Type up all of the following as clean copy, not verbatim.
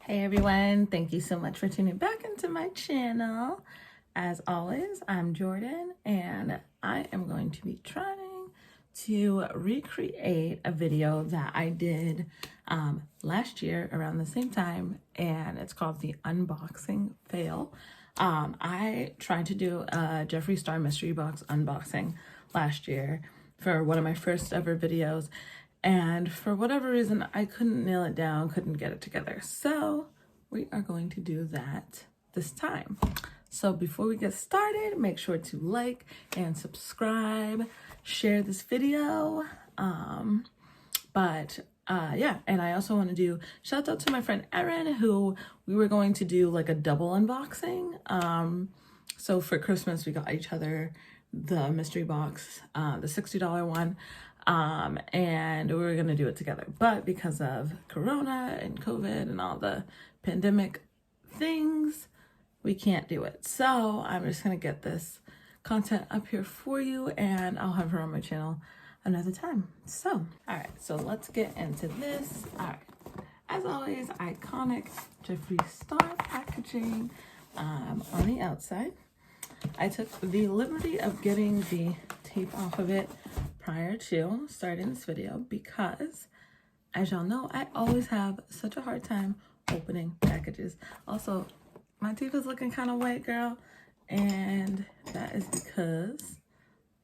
Hey everyone, thank you so much for tuning back into my channel. As always, I'm Jordan and I am going to be trying to recreate a video that I did last year around the same time, and it's called the unboxing fail. I tried to do a Jeffery Star mystery box unboxing last year for one of my first ever videos, and for whatever reason I couldn't nail it down, couldn't get it together. So we are going to do that this time. So before we get started, make sure to like and subscribe, share this video. Yeah, and I also want to do shout out to my friend Erin, who we were going to do like a double unboxing. So for Christmas we got each other the mystery box, the $60 one, and we were gonna do it together, but because of Corona and COVID and all the pandemic things, we can't do it. So I'm just gonna get this content up here for you, and I'll have her on my channel another time. So all right, so let's get into this. All right, as always, iconic Jeffery Star packaging on the outside. I took the liberty of getting the tape off of it prior to starting this video because, as y'all know, I always have such a hard time opening packages. Also, my teeth is looking kind of white, girl, and that is because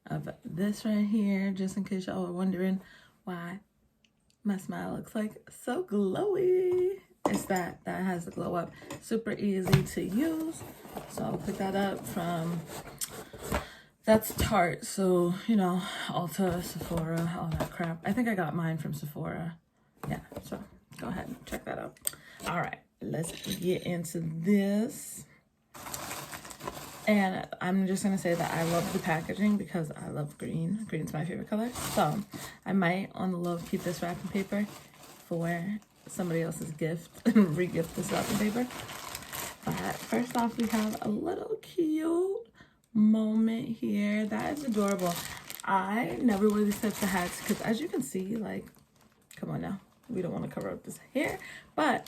of this right here, just in case y'all are wondering why my smile looks like so glowy. It's that has the glow up, super easy to use. So I'll pick that up from, that's Tarte, so you know, Ulta, Sephora, all that crap. I think I got mine from Sephora. Yeah, so go ahead and check that out. All right, let's get into this. And I'm just gonna say that I love the packaging because I love green. Green's my favorite color. So I might, on the low, keep this wrapping paper for somebody else's gift and re-gift this wrapping paper. But first off, we have a little cute moment here. That is adorable. I never wear these types of hats because, as you can see, like, come on now, we don't want to cover up this hair, but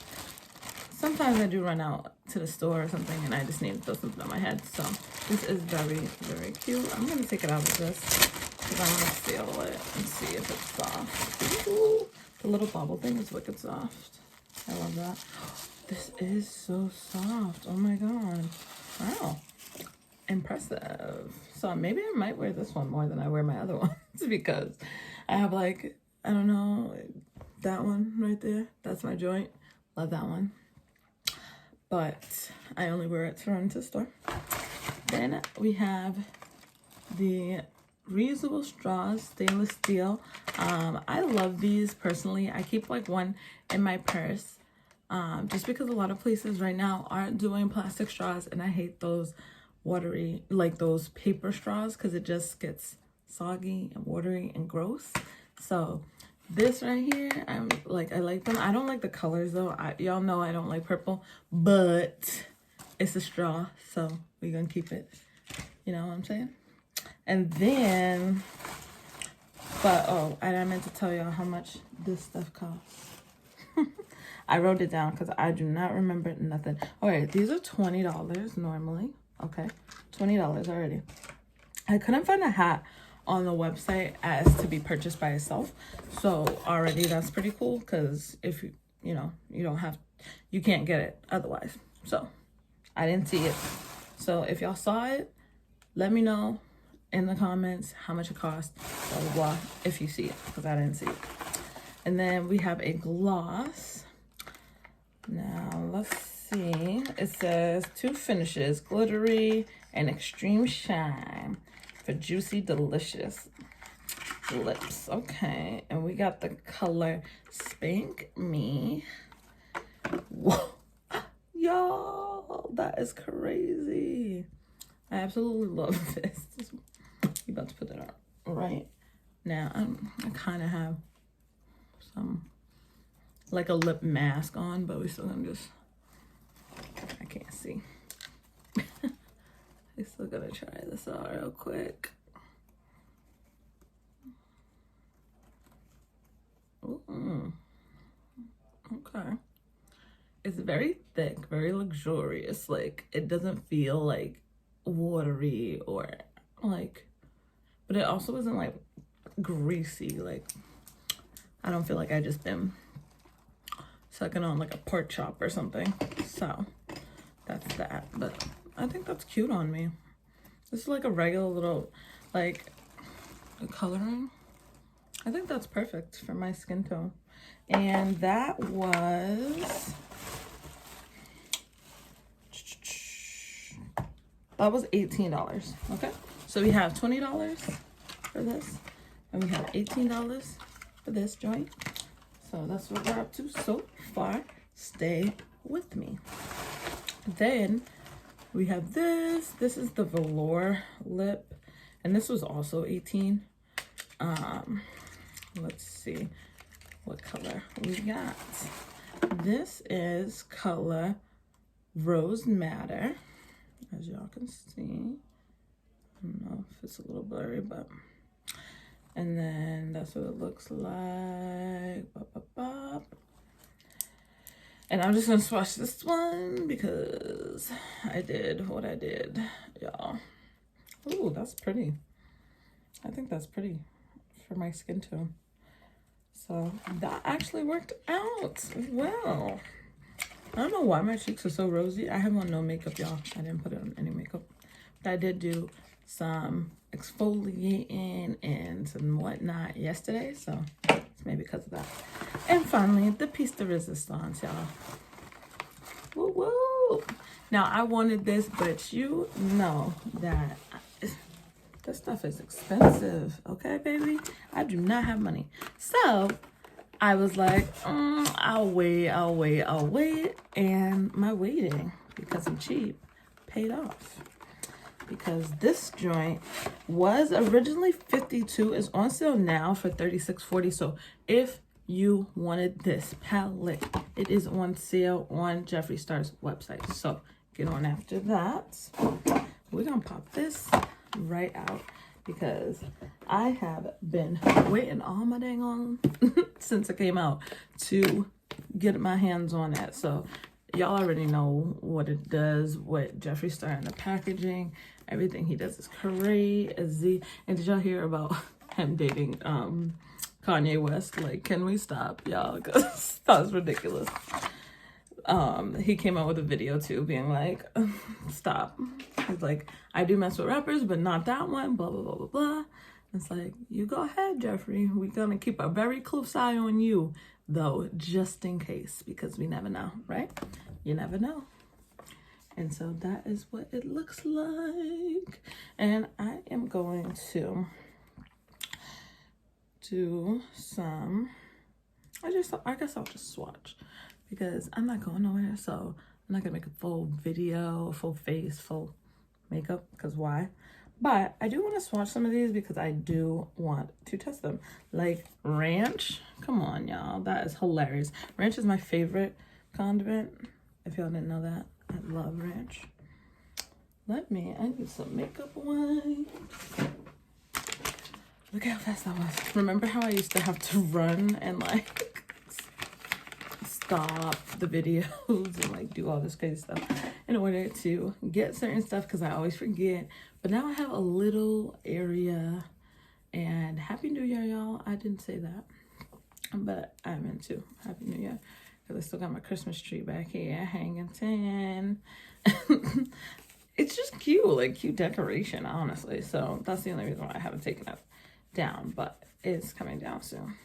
sometimes I do run out to the store or something and I just need to throw something on my head. So this is very, very cute. I'm going to take it out of this because I'm going to feel it and see if it's soft. Ooh, the little bubble thing is wicked soft. I love that. This is so soft. Oh my god. Wow. Impressive. So maybe I might wear this one more than I wear my other ones because I have, like, I don't know, that one right there. That's my joint. Love that one. But I only wear it to run to the store. Then we have the reusable straws, stainless steel. I love these personally. I keep like one in my purse just because a lot of places right now aren't doing plastic straws, and I hate those watery, like those paper straws, because it just gets soggy and watery and gross. So this right here, I like them. I don't like the colors though. Y'all know I don't like purple, but it's a straw, so we're gonna keep it. You know what I'm saying? And then, and I meant to tell y'all how much this stuff costs. I wrote it down because I do not remember nothing. Okay, these are $20 normally. Okay, $20 already. I couldn't find a hat on the website as to be purchased by itself, so already that's pretty cool because if you know, you can't get it otherwise. So I didn't see it. So if y'all saw it, let me know in the comments how much it cost, blah blah blah, if you see it, because I didn't see it. And then we have a gloss. Now let's see, it says 2 finishes, glittery and extreme shine for juicy delicious lips. Okay, and we got the color Spank Me. Whoa, y'all, that is crazy. I absolutely love this. You about to put that on right now. I kind of have some, like, a lip mask on, but we still gonna just, I can't see. I'm still gonna try this out real quick. Ooh. Okay. it's very thick, very luxurious. Like, it doesn't feel like watery or like, but it also isn't like greasy. Like, I don't feel like I just been sucking on like a pork chop or something. So that's that. But I think that's cute on me. This is like a regular little, like, coloring. I think that's perfect for my skin tone. And that was $18. Okay, so we have $20 for this, and we have $18 for this joint. So that's what we're up to so far. Stay with me. Then we have this. This is the velour lip, and this was also 18. Let's see what color we got. This is color Rose Madder, as y'all can see. I don't know if it's a little blurry, but, and then that's what it looks like. Bop, bop, bop. And I'm just gonna swatch this one because I did what I did, y'all. Ooh, that's pretty. I think that's pretty for my skin tone. So that actually worked out well. I don't know why my cheeks are so rosy. I have on no makeup, y'all. I didn't put on any makeup. But I did do some exfoliating and some whatnot yesterday, so it's maybe because of that. And finally, the piece de resistance, y'all. Woo woo! Now, I wanted this, but you know that this stuff is expensive, okay, baby? I do not have money. So I was like, I'll wait. And my waiting, because I'm cheap, paid off. Because this joint was originally $52, is on sale now for $36.40. So if you wanted this palette, it is on sale on Jeffree Star's website. So get on after that. We're gonna pop this right out because I have been waiting all my dang on since it came out to get my hands on it. So y'all already know what it does, what Jeffree Star and the packaging, everything he does is crazy. And did y'all hear about him dating Kanye West? Like, can we stop, y'all? Because that's ridiculous. He came out with a video too, being like, stop. He's like, I do mess with rappers, but not that one, blah, blah, blah, blah, blah. It's like, you go ahead, Jeffrey. We're going to keep a very close eye on you, though, just in case, because we never know, right? You never know. And so that is what it looks like. And I am going to do some, I guess I'll just swatch because I'm not going nowhere. So I'm not gonna make a full video, full face, full makeup, because why? But I do want to swatch some of these because I do want to test them. Like ranch, come on, y'all, that is hilarious. Ranch is my favorite condiment, if y'all didn't know that. I love ranch. I need some makeup wipes. Look how fast that was. Remember how I used to have to run and like stop the videos and like do all this crazy stuff in order to get certain stuff because I always forget. But now I have a little area. And Happy New Year, y'all. I didn't say that, but I meant to. Happy New Year. Because I still got my Christmas tree back here hanging 10. It's just cute, like cute decoration, honestly. So that's the only reason why I haven't taken it down, but it's coming down soon.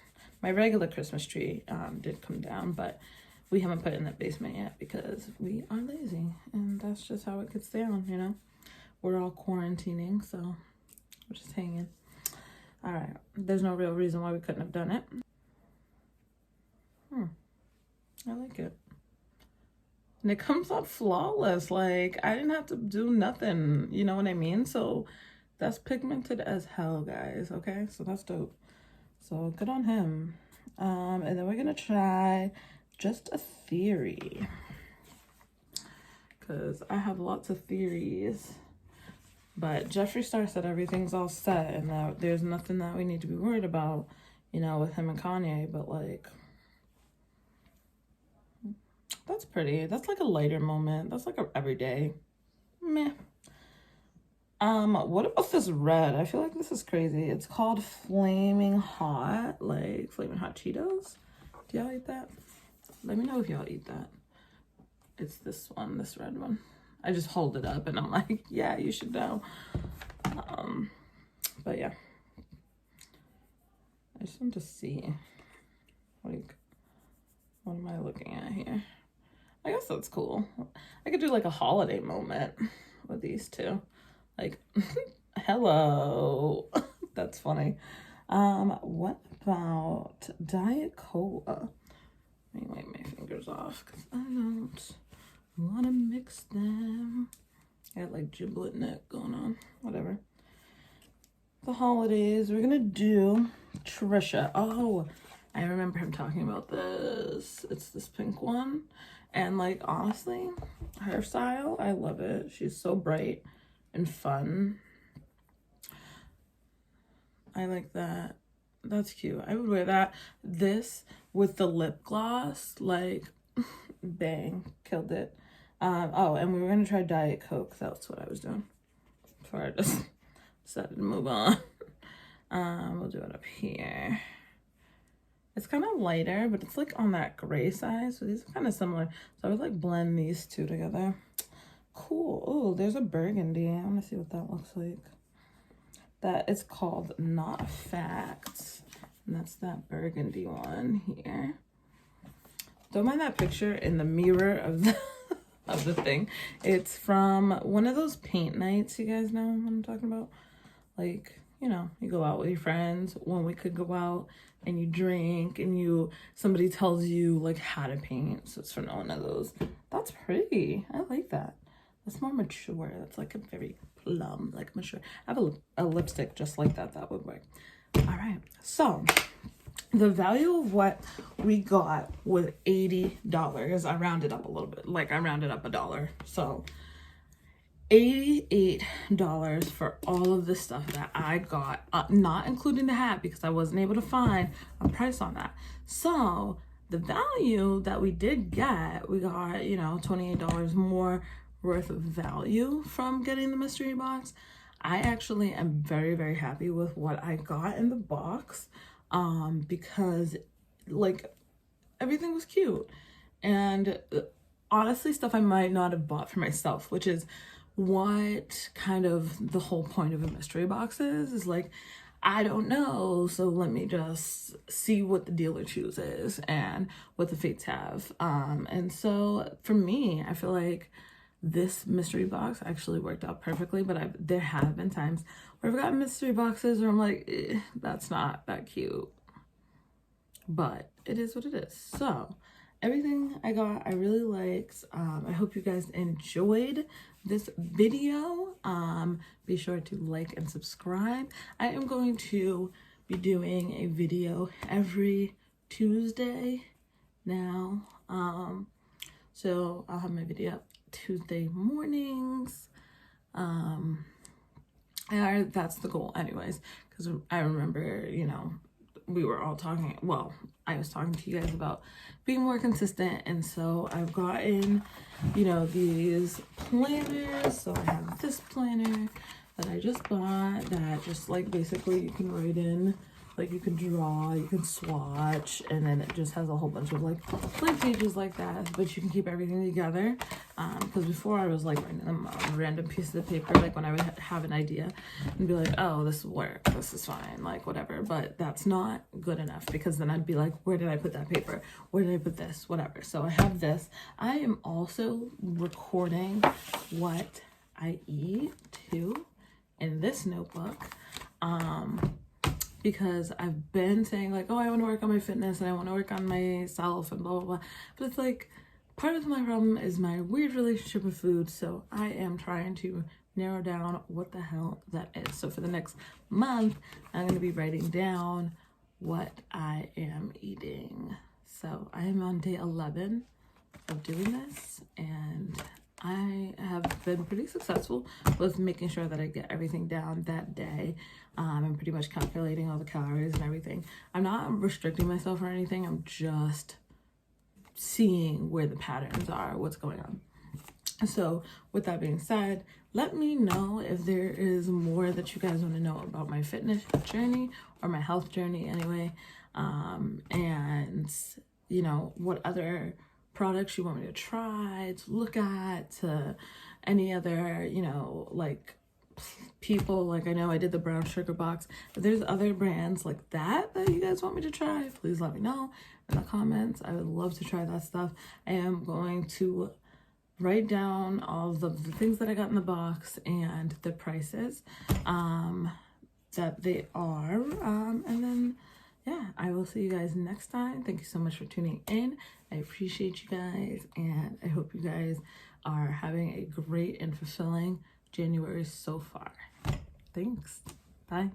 My regular Christmas tree did come down, but we haven't put it in the basement yet because we are lazy, and that's just how it gets down, you know. We're all quarantining, so we're just hanging. All right, there's no real reason why we couldn't have done it. I like it. And it comes up flawless. Like, I didn't have to do nothing, you know what I mean? So that's pigmented as hell, guys, okay? So that's dope. So good on him. And then we're gonna try Just a Theory, because I have lots of theories. But Jeffree Star said everything's all set and that there's nothing that we need to be worried about, you know, with him and Kanye. But like, that's That's pretty. That's like a lighter moment. That's like a everyday meh. What about this red? I feel like this is crazy. It's called Flaming Hot, like Flaming Hot Cheetos. Do y'all eat that? Let me know if y'all eat that. It's this one, this red one. I just hold it up and I'm like, yeah, you should know. But yeah. I just want to see, like, what am I looking at here? I guess that's cool. I could do like a holiday moment with these two. Like, hello. That's funny. What about Diet Cola? Let me wipe my fingers off because I don't want to mix them. I got like giblet neck going on. Whatever. The holidays. We're gonna do Trisha. Oh, I remember him talking about this. It's this pink one. And like, honestly, her style, I love it. She's so bright and fun. I like that. That's cute. I would wear that. This with the lip gloss, like, bang, killed it. Oh, and we were gonna try Diet Coke. That's what I was doing before I just decided to move on. We'll do it up here. It's kind of lighter, but it's like on that gray side, so these are kind of similar. So I would like blend these two together. Cool. Oh, there's a burgundy. I want to see what that looks like. That is called Not Facts, and that's that burgundy one here. Don't mind that picture in the mirror of the of the thing. It's from one of those paint nights. You guys know what I'm talking about? Like, you know, you go out with your friends when we could go out and you drink and somebody tells you like how to paint. So it's from one of those. That's pretty. I like that. That's more mature. That's like a very plum, like mature. I have a lipstick just like that. That would work. All right. So the value of what we got was $80. I rounded up a little bit. Like I rounded up $1. So $88 for all of the stuff that I got, not including the hat because I wasn't able to find a price on that. So the value that we did get, we got, you know, $28 more worth of value from getting the mystery box. I actually am very, very happy with what I got in the box, because like everything was cute and honestly stuff I might not have bought for myself, which is what kind of the whole point of a mystery box is like, I don't know, so let me just see what the dealer chooses and what the fates have. And so for me, I feel like this mystery box actually worked out perfectly, but there have been times where I've gotten mystery boxes where I'm like, that's not that cute, but it is what it is. So everything I got, I really liked. I hope you guys enjoyed this video. Be sure to like and subscribe. I am going to be doing a video every Tuesday now. So I'll have my video up Tuesday mornings. And that's the goal anyways, because I remember, you know, we were all talking, well, I was talking to you guys about being more consistent, and so I've gotten, you know, these planners. So I have this planner that I just bought that just like basically you can write in, like you can draw, you can swatch, and then it just has a whole bunch of like blank pages like that, but you can keep everything together. Because before I was like writing them on random pieces of paper, like when I would have an idea and be like, oh, this will work, this is fine, like whatever, but that's not good enough because then I'd be like, where did I put that paper? Where did I put this? Whatever. So I have this. I am also recording what I eat too in this notebook. Because I've been saying like, oh, I want to work on my fitness and I want to work on myself and blah, blah, blah. But it's like, part of my problem is my weird relationship with food. So I am trying to narrow down what the hell that is. So for the next month, I'm going to be writing down what I am eating. So I am on day 11 of doing this, and I have been pretty successful with making sure that I get everything down that day. I'm pretty much calculating all the calories and everything. I'm not restricting myself or anything. I'm just seeing where the patterns are, what's going on. So with that being said, let me know if there is more that you guys want to know about my fitness journey or my health journey anyway. And you know, what other products you want me to try, to look at, to any other, you know, like people, like I know I did the brown sugar box. If there's other brands like that you guys want me to try, please let me know in the comments. I would love to try that stuff. I am going to write down all of the things that I got in the box and the prices that they are. And then, yeah, I will see you guys next time. Thank you so much for tuning in. I appreciate you guys, and I hope you guys are having a great and fulfilling January so far. Thanks. Bye.